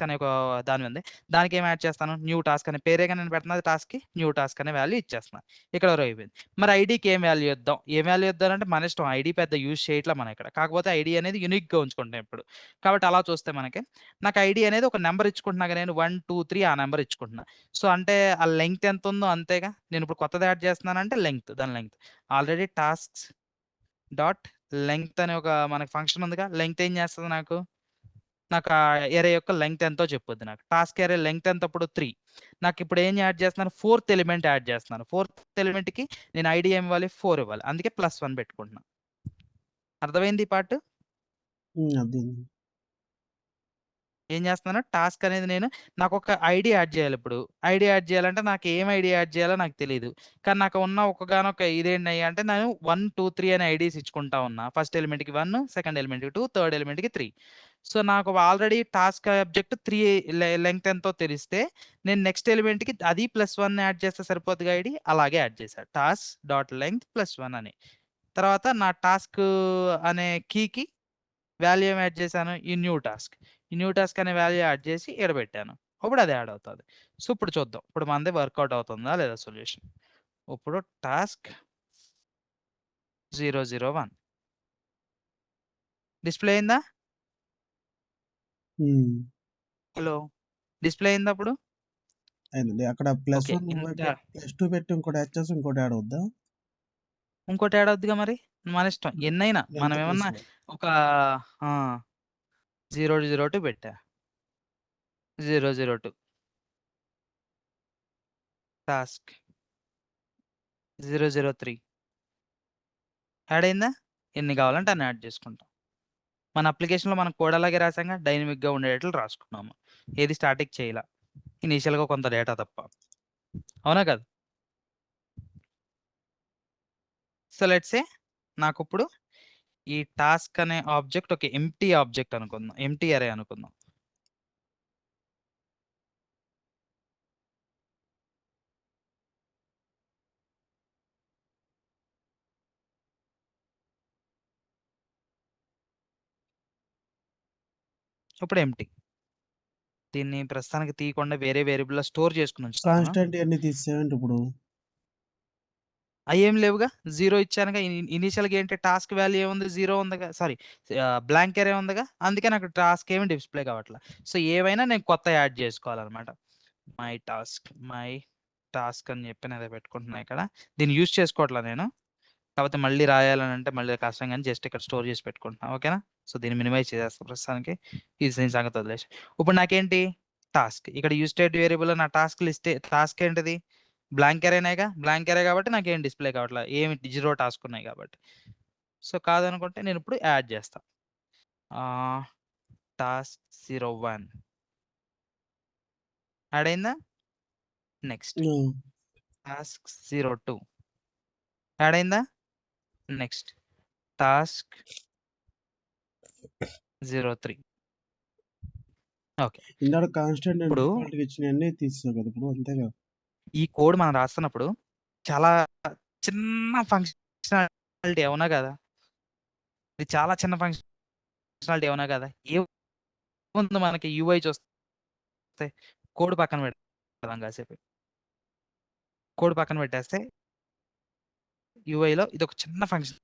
అనే ఒక దాని ఉంది. దానికి ఏం యాడ్ చేస్తాను? న్యూ టాస్క్ అనే పేరేగా నేను పెడుతున్నది టాస్క్‌కి. న్యూ టాస్క్ అనే వాల్యూ ఇచ్చేస్తున్నా. ఇక్కడ వరకు అయిపోయింది. మరి ఐడీకి ఏం వాల్యూ ఇద్దాం? ఏం వాల్యూ ఇద్దామంటే మన ఇష్టం. ఐడీ పెద్ద యూజ్ చేయట్లా మనం ఇక్కడ. కాకపోతే ఐడీ అనేది యూనిక్‌గా ఉంచుకుంటాం ఎప్పుడు. కాబట్టి అలా చూస్తే మనకి నాకు ఐడీ అనేది ఒక నంబర్ ఇచ్చుకుంటున్నాగా నేను 1, 2, 3 ఆ నంబర్ ఇచ్చుకుంటున్నా. సో, అంటే ఆ లెంగ్త్ ఎంతుందో అంతేగా. నేను ఇప్పుడు కొత్తది యాడ్ చేస్తున్నానంటే దాని length. Already tasks dot length అనే ఒక మనకి ఫంక్షన్ ఉందిగా. లెంగ్త్ ఏం చేస్తది నాకు ఆ అరే యొక్క లెంగ్త్ ఎంతో చెప్పుద్ది నాకు. టాస్క్ అరే లెంగ్త్ ఎంత అప్పుడు 3. నాకిప్పుడు ఏం యాడ్ చేస్తున్నాను? ఫోర్త్ ఎలిమెంట్ యాడ్ చేస్తున్నాను. ఫోర్త్ ఎలిమెంట్‌కి నేను ఐడీ ఏమి ఇవ్వాలి? 4 ఇవ్వాలి. అందుకే +1 పెట్టుకుంటున్నా. అర్థమైంది ఈ పార్ట్? అర్థమైంది. ఏం చేస్తున్నాను? టాస్క్ అనేది నాకొక ఐడీ యాడ్ చేయాలిప్పుడు. ఐడీ యాడ్ చేయాలంటే నాకు ఏం ఐడీ యాడ్ చేయాలో నాకు తెలీదు. కానీ నాకు ఉన్న ఒక్కగానొక్క ఇదేంటయ్యా అంటే నేను 1, 2, 3 అనే ఐడీస్ ఇచ్చుకుంటా ఉన్నా. ఫస్ట్ ఎలిమెంట్‌కి 1, సెకండ్ ఎలిమెంట్‌కి 2, థర్డ్ ఎలిమెంట్‌కి 3. సో, నాకు ఆల్రెడీ టాస్క్ ఆబ్జెక్ట్ 3 లెంగ్త్ ఎంతో తెలిస్తే నేను నెక్స్ట్ ఎలిమెంట్‌కి అది +1 యాడ్ చేస్తే సరిపోద్దిగా ఐడీ. అలాగే యాడ్ చేశా. టాస్క్ డాట్ లెంగ్త్ +1 అని. తర్వాత నా టాస్క్ అనే కీకి వాల్యూ ఏమి యాడ్ చేశాను? ఈ న్యూ టాస్క్. ఈ న్యూ టాస్క్ అనే వాల్యూ యాడ్ చేసి ఈడ పెట్టాను. అప్పుడు అది యాడ్ అవుతది. సో, ఇప్పుడు చూద్దాం. ఇప్పుడు మనది వర్కౌట్ అవుతుందా లేదా సొల్యూషన్. ఇప్పుడు టాస్క్ 001 డిస్‌ప్లే అయిందా? హ్మ్. హలో! డిస్‌ప్లే అయిందా అప్పుడు? అయిందండి. అక్కడ ఓకే. +1 +2 పెట్టి ఇంకోటి యాడ్ చేసి ఇంకోటి యాడ్ అవుద్దా? ఇంకోటి యాడ్ అవుద్దిగా మరి. మన ఇష్టం. ఎన్నైనా మనం లెంగ్త్ ఏమన్నా +1. ఒక ఆ! 002 పెట్టా. 002 టాస్క్ 003 యాడ్ అయిందా? ఎన్ని కావాలంటే అన్ని యాడ్ చేసుకుంటాం. మన అప్లికేషన్‌లో మనం కోడ్ అలాగే రాసాంగా. డైనమిక్‌గా ఉండేటట్లు రాసుకున్నాము. ఏది స్టాటిక్ చేయలా. ఇనీషియల్‌గా కొంత డేటా తప్ప. అవునా కాదా? సో, లెట్స్ సే నాకిప్పుడు ఈ టాస్క్ అనే ఆబ్జెక్ట్ ఒక ఎంప్టీ ఆబ్జెక్ట్ అనుకుందాం. ఎంప్టీ అరే అనుకుందాం. ఇప్పుడు ఎంప్టీ. దీన్ని ప్రస్తుతానికి తీయకుండా వేరే వేరియబుల్‌లో స్టోర్ చేసుకొని ఉంచుతాను. కాన్స్టెంట్ అన్ని తీసేయండి ఇప్పుడు. అయ్యేం లేవుగా. 0 ఇచ్చానుగా. ఇనీషియల్‌గా ఏంటి టాస్క్ వాల్యూ ఏముంది? 0 ఉందిగా. సారీ బ్లాంక్ అరే ఉందిగా. అందుకే నాకు టాస్క్ ఏమి డిస్‌ప్లే కావట్ల. సో, ఏవైనా నేను కొత్తవి యాడ్ చేసుకోవాలన్నమాట. మై టాస్క్ అని చెప్పి నేనేదో పెట్టుకుంటున్నా ఇక్కడ. దీన్ని యూజ్ చేసుకోవట్లా నేను. కాకపోతే మళ్ళీ రాయాలనంటే మళ్ళీ కష్టం గాని జస్ట్ ఇక్కడ స్టోర్ చేసి పెట్టుకుంటున్నా. ఓకేనా? సో, దీన్ని మినిమైజ్ చేసేస్తా ప్రస్తుతానికి. దీని సంగతి వదిలేసేయి. ఇప్పుడు నాకేంటి టాస్క్. ఇక్కడ యూజ్ స్టేట్ వేరియబుల్‌లో నా టాస్క్ ఏంటిది? బ్లాంక్ అరేనేగా. బ్లాంక్ అరే కాబట్టి నాకేం డిస్‌ప్లే కావట్ల. ఏమి 0 టాస్క్ ఉన్నాయి కాబట్టి. సో, కాదనుకుంటే నేనిప్పుడు యాడ్ చేస్తా. టాస్క్ 01 యాడ్ అయిందా? నెక్స్ట్. ఆ! టాస్క్ 02 యాడ్ అయిందా? నెక్స్ట్. Task 03 okay. ఇందాక కాన్స్టెంట్ అండ్ ఇప్పుడు డిఫాల్ట్‌గా ఇచ్చినయన్నీ తీసేసావు కదా! ఇప్పుడు అంతేగా? ఈ కోడ్ మనం రాస్తున్నప్పుడు చాలా చిన్న ఫంక్షనాలిటీ అవునా కాదా? ఇది చాలా చిన్న ఫంక్షనాలిటీ అవునా కాదా? ఏముంది మనకి యూఐ చూస్తే కోడ్ పక్కన పెడదాం కాసేపు. కోడ్ పక్కన పెట్టేస్తే యూఐలో ఇదొక చిన్న ఫంక్షనాలిటీ.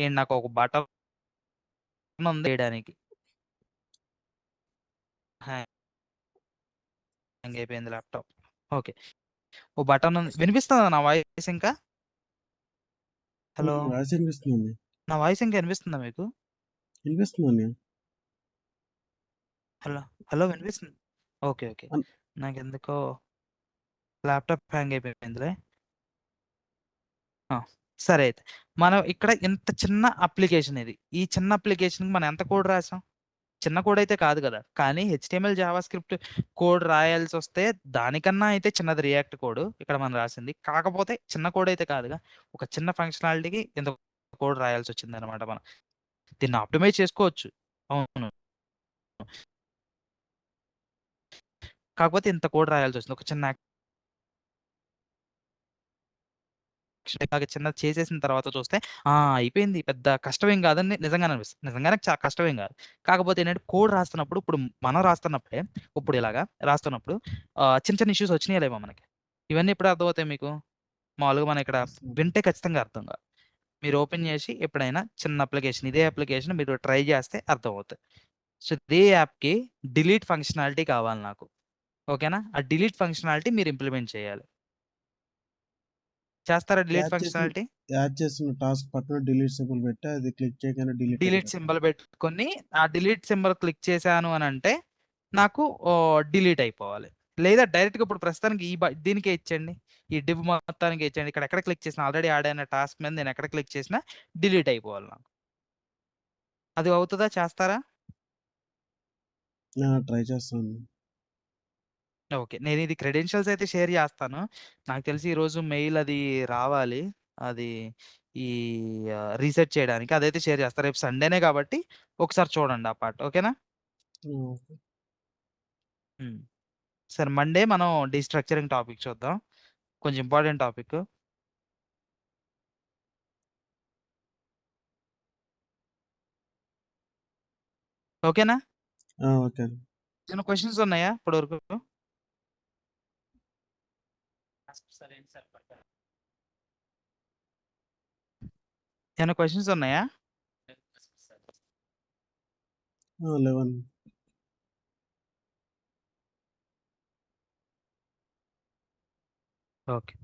ఏంటి నాకు ఒక బటన్ ఉంది చేయడానికి. హ్యాంగ్ అయిపోయింది ల్యాప్‌టాప్. ఓకే. ఓ బటన్ ఉంది. వినిపిస్తుందా నా వాయిస్ ఇంకా? హలో! వాయిస్ వినిపిస్తుందండి. నా వాయిస్ ఇంకా వినిపిస్తుందా మీకు? వినిపిస్తుందండి. హలో వినిపిస్తుంది. ఓకే. అన్ నాకెందుకో ల్యాప్‌టాప్ హ్యాంగ్ అయిపోయిందిలే. ఆ! సరే అయితే. మనం ఇక్కడ ఇంత చిన్న అప్లికేషన్ ఇది. ఈ చిన్న అప్లికేషన్‌కి మనం ఎంత కోడ్ రాసాం? చిన్న కోడ్ అయితే కాదు కదా! కానీ హెచ్‌టీఎంఎల్, జావాస్క్రిప్ట్ కోడ్ రాయాల్సొస్తే దానికన్నా అయితే చిన్నది రియాక్ట్ కోడ్ ఇక్కడ మనం రాసింది. కాకపోతే చిన్న కోడ్ అయితే కాదుగా. ఒక చిన్న ఫంక్షనాలిటీకి ఇంత కోడ్ రాయాల్సొచ్చిందనమాట మనం. దీన్ని ఆప్టిమైజ్ చేసుకోవచ్చు. అవును. కాకపోతే ఇంత కోడ్ రాయాల్సొచ్చింది. ఒక చిన్న ఇలాగ చిన్నది చేసేసిన తర్వాత చూస్తే అయిపోయింది. పెద్ద కష్టమేం కాదని నిజంగానే అనిపిస్తుంది. నిజంగానే కష్టమేం కాదు. కాకపోతే ఏంటంటే కోడ్ రాస్తున్నప్పుడు ఇప్పుడు మనం రాస్తున్నప్పుడే ఇప్పుడు ఇలాగా రాస్తున్నప్పుడు చిన్న చిన్న ఇష్యూస్ వచ్చినాయా లేవా మనకి? ఇవన్నీ ఎప్పుడు అర్థమవుతాయి మీకు? మామూలుగా మనం ఇక్కడ వింటే ఖచ్చితంగా అర్థం కాదు. మీరు ఓపెన్ చేసి ఎప్పుడైనా చిన్న అప్లికేషన్ ఇదే అప్లికేషన్ మీరు ట్రై చేస్తే అర్థమవుతది. సో, ఇదే యాప్‌కి డిలీట్ ఫంక్షనాలిటీ కావాలి నాకు. ఓకేనా? ఆ డిలీట్ ఫంక్షనాలిటీ మీరు ఇంప్లిమెంట్ చేయాలి. చేస్తారా డిలీట్ ఫంక్షనాలిటీ? యాడ్ చేసిన టాస్క్ పక్కన డిలీట్ సింబల్ పెట్టి అది క్లిక్ చేయగానే డిలీట్ డిలీట్ అయిపోద్ది. సింబల్ పెట్టుకొని ఆ డిలీట్ సింబల్ క్లిక్ చేశాను అనంటే నాకు డిలీట్ అయిపోవాలి. లేదా డైరెక్ట్‌గా ఇప్పుడు ప్రస్తుతానికి దీనికే ఇచ్చేయండి. ఈ డివ్ మొత్తానికే ఇచ్చేయండి. ఇక్కడ ఎక్కడ క్లిక్ చేసినా ఆల్రెడీ యాడ్ అయిన టాస్క్ మీద నేను ఎక్కడ క్లిక్ చేసినా డిలీట్ అయిపోవాలి నాకు. అది అవుతదా? చేస్తారా? ట్రై చేస్తాను. ఓకే. నేను ఇది క్రెడెన్షియల్స్ అయితే షేర్ చేస్తాను. నాకు తెలిసి ఈరోజు మెయిల్ అది రావాలి. అది ఈ రీసెట్ చేయడానికి. అదైతే షేర్ చేస్తా. రేపు సండేనే కాబట్టి ఒకసారి చూడండి ఆ పార్ట్. ఓకేనా? ఓకే. హ్మ్. సరే మండే మనం డీస్ట్రక్చరింగ్ టాపిక్ చూద్దాం. కొంచెం ఇంపార్టెంట్ టాపిక్. ఓకేనా? ఓకే. ఏమైనా క్వెషన్స్ ఉన్నాయా ఇప్పటి వరకు? ఏమైనా క్వెషన్స్ ఉన్నాయా? 11 ఓకే.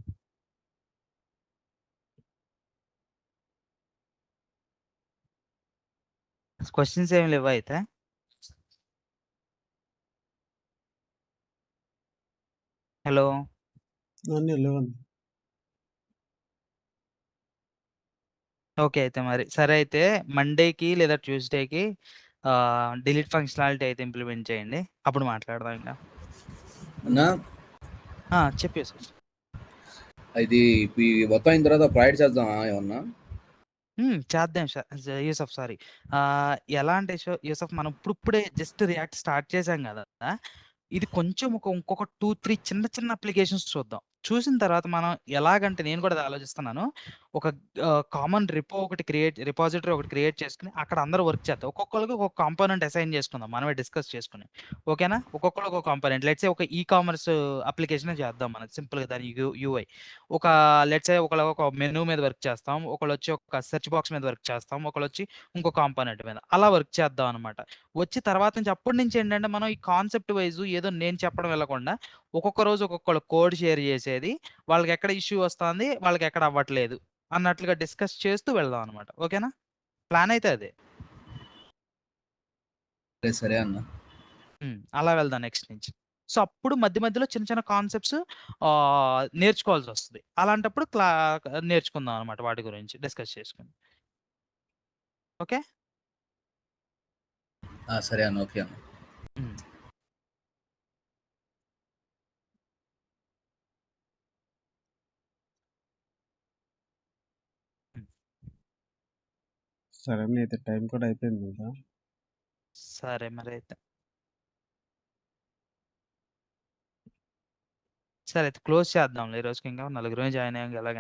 క్వెషన్స్ ఏమి లేవా అయితే? హలో! అన్నీ 11. ఓకే. అయితే మరి. సరే అయితే మండేకి లేదా ట్యూస్‌డేకి డిలీట్ ఫంక్షనాలిటీ అయితే ఇంప్లిమెంట్ చేయండి. అప్పుడు మాట్లాడదాం ఇంక. అన్నా చెప్పు యూసఫ్. ఇది మొత్తం అయిన తర్వాత ప్రాజెక్ట్ చేద్దామా ఏమన్నా? చేద్దాం యూసఫ్ సారీ. ఎలా అంటే యూసఫ్ మనం ఇప్పుడిప్పుడే జస్ట్ రియాక్ట్ స్టార్ట్ చేసాం గదా! ఇది కొంచెం ఇంకొక 2, 3 చిన్న చిన్న అప్లికేషన్స్ చూద్దాం. చూసిన తర్వాత మనం ఎలాగంటే నేను కూడా అదే ఆలోచిస్తున్నాను. ఒక కామన్ రిపాజిటరీ ఒకటి క్రియేట్ చేసుకొని అక్కడ అందరూ వర్క్ చేద్దాం. ఒక్కొక్కళ్ళకి ఒక్కొక్క కాంపోనెంట్ అసైన్ చేసుకుందాం. మనమే డిస్కస్ చేసుకొని. ఓకేనా? ఒక్కొక్కళ్ళు ఒక్కొక్క కాంపోనెంట్. లెట్స్ సే ఒక కామర్స్ అప్లికేషనే చేద్దాం మనం సింపుల్‌గా దాని యూఐ. ఒక లెట్స్ సే ఒకళ్ళు ఒక మెనూ మీద వర్క్ చేస్తాం. ఒకళ్ళొచ్చి ఒక సెర్చ్ బాక్స్ మీద వర్క్ చేస్తాం. ఒకళ్ళొచ్చి ఇంకో కాంపోనెంట్ మీద. అలా వర్క్ చేద్దాం అనమాట. వచ్చి తర్వాత నుంచి అప్పటి నుంచి ఏంటంటే మనం ఈ కాన్సెప్ట్ వైస్ ఏదో నేను చెప్పడం వెళ్ళకుండా ఒక్కొక్క రోజు ఒక్కొక్కళ్ళు కోడ్ షేర్ చేసేది. వాళ్ళకెక్కడ ఇష్యూ వస్తాంది, వాళ్ళకెక్కడ అవ్వట్లేదు అన్నట్లుగా డిస్కస్ చేస్తూ వెళ్దాం అనమాట. ఓకేనా? ప్లాన్ అయితే అదే. సరే అన్న. అలా వెళ్దాం నెక్స్ట్ నుంచి. సో, అప్పుడు మధ్య మధ్యలో చిన్న చిన్న కాన్సెప్ట్స్ నేర్చుకోవాల్సొస్తది. అలాంటప్పుడు నేర్చుకుందాం అనమాట వాటి గురించి డిస్కస్ చేసుకొని. ఓకే? సరే అన్న. ఓకే అన్న. హ్మ్. హ్మ్. సరే అన్న, అయితే టైం కూడా అయిపోయింది ఇంకా. సరే మరైతే. సరే అయితే క్లోజ్ చేద్దాంలే ఈ రోజుకి. ఇంకా నలుగురమే జాయిన్ అయ్యాం ఎలాగైనా.